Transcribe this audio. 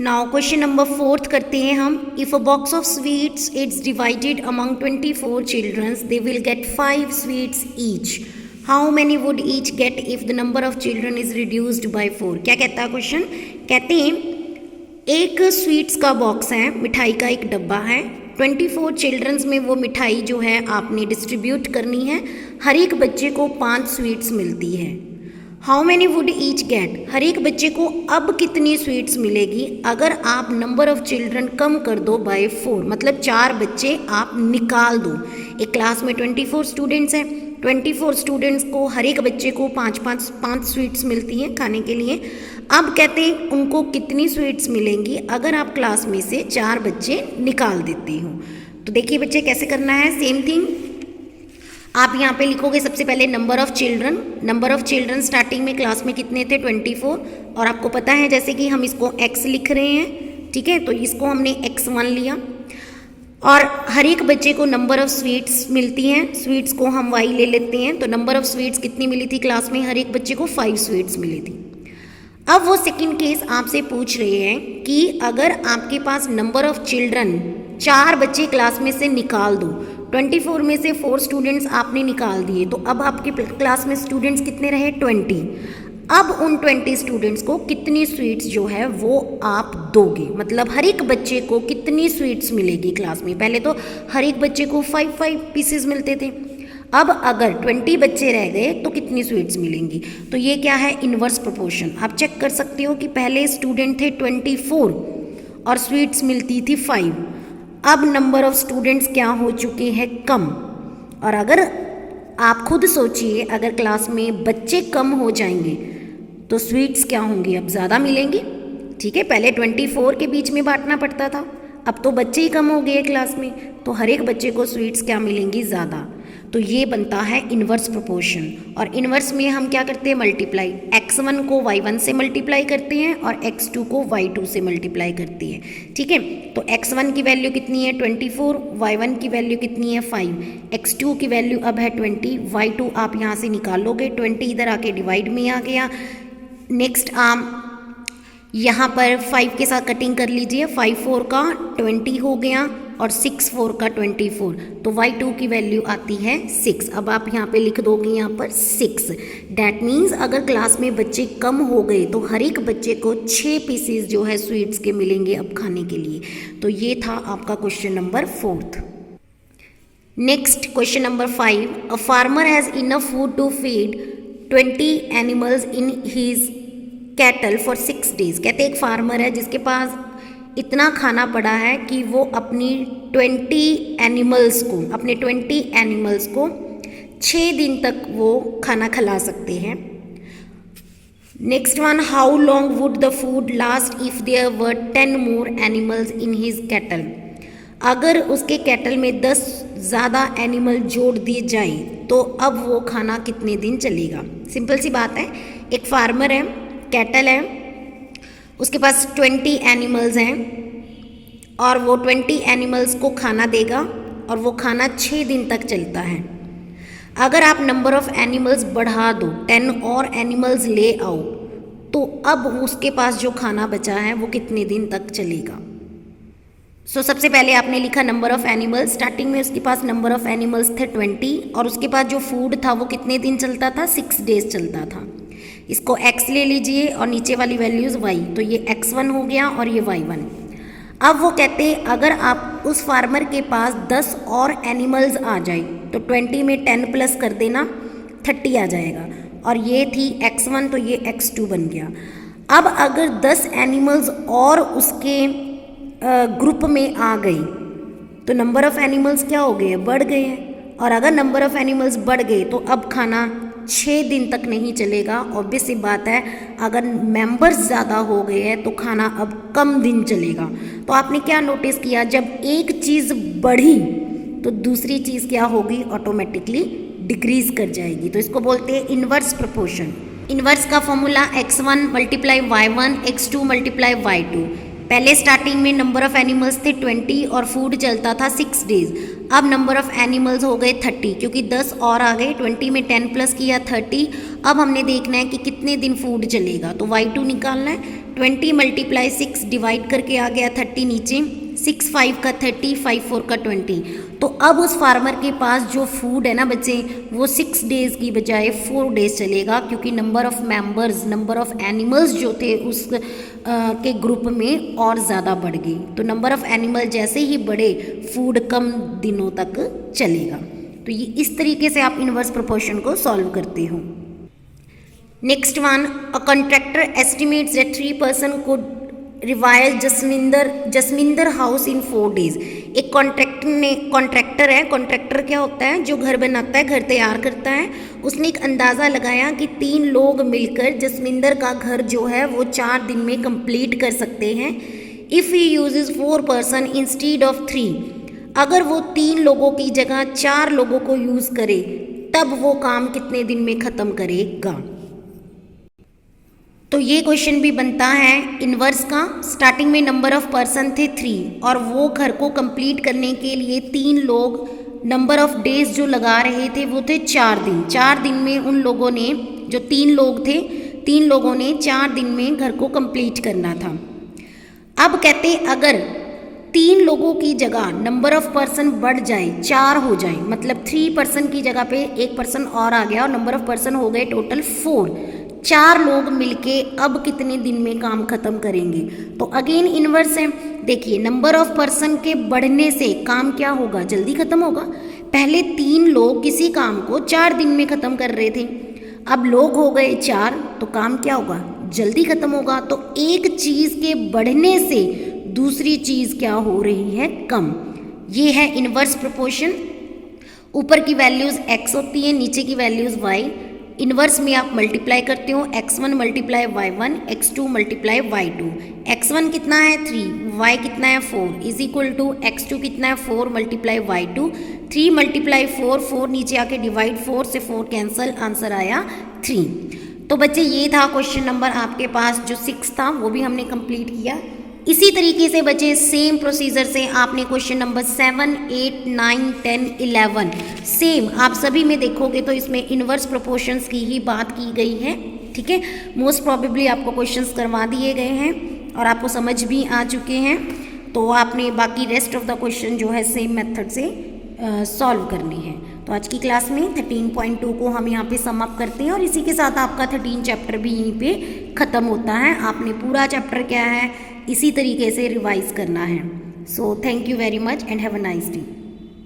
Now question number 4 करते हैं हम। If a box of sweets it's divided among 24 childrens they will get 5 sweets each. How many would each get if the number of children is reduced by 4। क्या कहता है question? कहते हैं एक sweets का बॉक्स है, मिठाई का एक डब्बा है, 24 चिल्ड्रंस में वो मिठाई जो है आपने डिस्ट्रीब्यूट करनी है। हर एक बच्चे को 5 स्वीट्स मिलती है। How many would each get, हर एक बच्चे को अब कितनी स्वीट्स मिलेगी अगर आप नंबर ऑफ चिल्ड्रन कम कर दो बाय 4, मतलब 4 बच्चे आप निकाल दो। एक क्लास में 24 स्टूडेंट्स हैं, 24 स्टूडेंट्स को हर एक बच्चे को 5 स्वीट्स मिलती हैं खाने के लिए। अब कहते हैं उनको कितनी स्वीट्स मिलेंगी अगर आप क्लास में से 4 बच्चे निकाल देते हो। तो देखिए बच्चे कैसे करना है, सेम थिंग आप यहाँ पे लिखोगे सबसे पहले number of children. Number of children starting में क्लास में कितने थे? 24। और आपको पता है जैसे कि हम इसको x लिख रहे हैं, ठीक है, तो इसको हमने x1 लिया। और हर एक बच्चे को नंबर ऑफ़ स्वीट्स मिलती हैं, स्वीट्स को हम y ले लेते हैं। तो नंबर ऑफ़ स्वीट्स कितनी मिली थी क्लास में? हर एक बच्चे को 5 स्वीट्स मिली थी। अब वो सेकंड केस आपसे पूछ रहे हैं कि अगर आपके पास नंबर ऑफ़ चिल्ड्रन 4 बच्चे क्लास में से निकाल दो, 24 में से 4 स्टूडेंट्स आपने निकाल दिए, तो अब आपके क्लास में स्टूडेंट्स कितने रहे? 20। अब उन 20 स्टूडेंट्स को कितनी स्वीट्स जो है वो आप दोगे, मतलब हर एक बच्चे को कितनी स्वीट्स मिलेगी क्लास में। पहले तो हर एक बच्चे को 5 पीसेस मिलते थे, अब अगर 20 बच्चे रह गए तो कितनी स्वीट्स मिलेंगी? तो ये क्या है? Inverse proportion. आप चेक कर सकते हो कि पहले स्टूडेंट थे 24 और स्वीट्स मिलती थी 5। अब नंबर ऑफ़ स्टूडेंट्स क्या हो चुके हैं? कम। और अगर आप खुद सोचिए अगर क्लास में बच्चे कम हो जाएंगे तो स्वीट्स क्या होंगी? अब ज़्यादा मिलेंगी, ठीक है। पहले 24 के बीच में बांटना पड़ता था, अब तो बच्चे ही कम हो गए क्लास में, तो हर एक बच्चे को स्वीट्स क्या मिलेंगी? ज़्यादा। तो ये बनता है इन्वर्स प्रोपोर्शन। और इन्वर्स में हम क्या करते हैं? मल्टीप्लाई। x1 को y1 से मल्टीप्लाई करते हैं और x2 को y2 से मल्टीप्लाई करते हैं, ठीक है। तो x1 की वैल्यू कितनी है? 24, y1 की वैल्यू कितनी है? 5, x2 की वैल्यू अब है 20, y2 आप यहाँ से निकालोगे, 20 इधर आके डिवाइड में आ गया। नेक्स्ट आप यहाँ पर 5 के साथ कटिंग कर लीजिए, 5 4 का 20 हो गया और 6 4 का 24, तो y2 की वैल्यू आती है 6। अब आप यहाँ पे लिख दोगे यहाँ पर 6। डैट मीन्स अगर क्लास में बच्चे कम हो गए तो हर एक बच्चे को 6 पीसेस जो है स्वीट्स के मिलेंगे अब खाने के लिए। तो ये था आपका question number 4। Next question number 5। A farmer has enough food to feed 20 animals in his cattle for 6 days। कहते एक फार्मर है जिसके पास इतना खाना पड़ा है कि वो अपनी 20 एनिमल्स को 6 दिन तक वो खाना खिला सकते हैं। Next one, how long would the food last if there were 10 more animals in his cattle. अगर उसके कैटल में 10 ज़्यादा एनिमल जोड़ दिए जाए तो अब वो खाना कितने दिन चलेगा? सिंपल सी बात है, एक फार्मर है, कैटल है, उसके पास 20 एनिमल्स हैं और वो 20 एनिमल्स को खाना देगा और वो खाना 6 दिन तक चलता है। अगर आप नंबर ऑफ़ एनिमल्स बढ़ा दो, 10 और एनिमल्स ले आओ, तो अब उसके पास जो खाना बचा है वो कितने दिन तक चलेगा? सबसे पहले आपने लिखा नंबर ऑफ़ एनिमल्स। स्टार्टिंग में उसके पास नंबर ऑफ़ एनिमल्स थे 20 और उसके पास जो फूड था वो कितने दिन चलता था? 6 days चलता था। इसको x ले लीजिए और नीचे वाली वैल्यूज़ y, तो ये x1 हो गया और ये y1। अब वो कहते हैं अगर आप उस फार्मर के पास 10 और एनिमल्स आ जाए तो 20 में 10 प्लस कर देना, 30 आ जाएगा। और ये थी x1 तो ये x2 बन गया। अब अगर 10 एनिमल्स और उसके ग्रुप में आ गए तो नंबर ऑफ़ एनिमल्स क्या हो गए? बढ़ गए हैं। और अगर नंबर ऑफ़ एनिमल्स बढ़ गए तो अब खाना 6 दिन तक नहीं चलेगा। ऑब्वियस सी बात है, अगर मेंबर्स ज़्यादा हो गए हैं तो खाना अब कम दिन चलेगा। तो आपने क्या नोटिस किया, जब एक चीज़ बढ़ी तो दूसरी चीज़ क्या होगी? ऑटोमेटिकली डिक्रीज कर जाएगी। तो इसको बोलते हैं इन्वर्स प्रोपोर्शन। इन्वर्स का formula x1 multiply y1 x2 multiply y2। पहले स्टार्टिंग में नंबर ऑफ़ एनिमल्स थे 20 और फूड चलता था 6 डेज़। अब नंबर ऑफ़ एनिमल्स हो गए 30 क्योंकि 10 और आ गए, 20 में 10 प्लस किया 30। अब हमने देखना है कि कितने दिन फूड चलेगा, तो y2 निकालना है। 20 मल्टीप्लाई 6 डिवाइड करके आ गया 30 नीचे, 6 5 का 30, 5 4 का 20। तो अब उस फार्मर के पास जो फूड है ना बच्चे, वो 6 डेज़ की बजाय 4 डेज़ चलेगा क्योंकि number of members, number of animals जो थे उस के ग्रुप में और ज़्यादा बढ़ गई। तो नंबर ऑफ़ एनिमल जैसे ही बढ़े, फूड कम दिनों तक चलेगा। तो ये इस तरीके से आप इनवर्स प्रोपोर्शन को सॉल्व करते हो। Next one, a contractor estimates that 3 person could revise Jasminder house in 4 days. एक कॉन्ट्रैक्टर है, कॉन्ट्रैक्टर क्या होता है, जो घर बनाता है, घर तैयार करता है। उसने एक अंदाज़ा लगाया कि 3 लोग मिलकर जसमिंदर का घर जो है वो 4 दिन में कंप्लीट कर सकते हैं। If he uses 4 person instead of 3, अगर वो 3 लोगों की जगह 4 लोगों को यूज़ करे तब वो काम कितने दिन में ख़त्म करेगा। तो ये क्वेश्चन भी बनता है इनवर्स का। स्टार्टिंग में नंबर ऑफ़ पर्सन थे 3 और वो घर को कंप्लीट करने के लिए 3 लोग, नंबर ऑफ़ डेज जो लगा रहे थे वो थे 4 दिन। 4 दिन में उन लोगों ने, जो 3 लोग थे, 3 लोगों ने 4 दिन में घर को कंप्लीट करना था। अब कहते अगर 3 लोगों की जगह नंबर ऑफ़ पर्सन बढ़ जाए, 4 हो जाए, मतलब 3 पर्सन की जगह पे 1 पर्सन और आ गया और नंबर ऑफ़ पर्सन हो गए टोटल 4। 4 लोग मिलके अब कितने दिन में काम खत्म करेंगे। तो अगेन इनवर्स है। देखिए नंबर ऑफ़ पर्सन के बढ़ने से काम क्या होगा, जल्दी खत्म होगा। पहले 3 लोग किसी काम को 4 दिन में ख़त्म कर रहे थे, अब लोग हो गए 4, तो काम क्या होगा, जल्दी ख़त्म होगा। तो एक चीज़ के बढ़ने से दूसरी चीज़ क्या हो रही है, कम। ये है इनवर्स प्रोपोर्शन। ऊपर की वैल्यूज़ x होती है, नीचे की वैल्यूज़ y। इनवर्स में आप मल्टीप्लाई करते हो, x1 multiply y1, x2 multiply y2। x1 कितना है 3, y कितना है 4, इज इक्वल टू x2 कितना है 4 मल्टीप्लाई y2। 3 मल्टीप्लाई 4, 4 नीचे आके डिवाइड, 4 से 4 कैंसिल, आंसर आया 3। तो बच्चे ये था क्वेश्चन नंबर आपके पास जो 6 था, वो भी हमने कंप्लीट किया। इसी तरीके से बच्चे सेम प्रोसीजर से आपने क्वेश्चन नंबर 7, 8, 9, 10, 11 सेम आप सभी में देखोगे तो इसमें इनवर्स प्रोपोर्शंस की ही बात की गई है। ठीक है, मोस्ट प्रॉबेबली आपको क्वेश्चंस करवा दिए गए हैं और आपको समझ भी आ चुके हैं। तो आपने बाकी रेस्ट ऑफ द क्वेश्चन जो है सेम मेथड से सॉल्व करने हैं। तो आज की क्लास में 13.2 को हम यहाँ पे सम अप करते हैं और इसी के साथ आपका 13 चैप्टर भी यहीं पे ख़त्म होता है। आपने पूरा चैप्टर क्या है इसी तरीके से रिवाइज करना है। So thank you very much and have a nice day.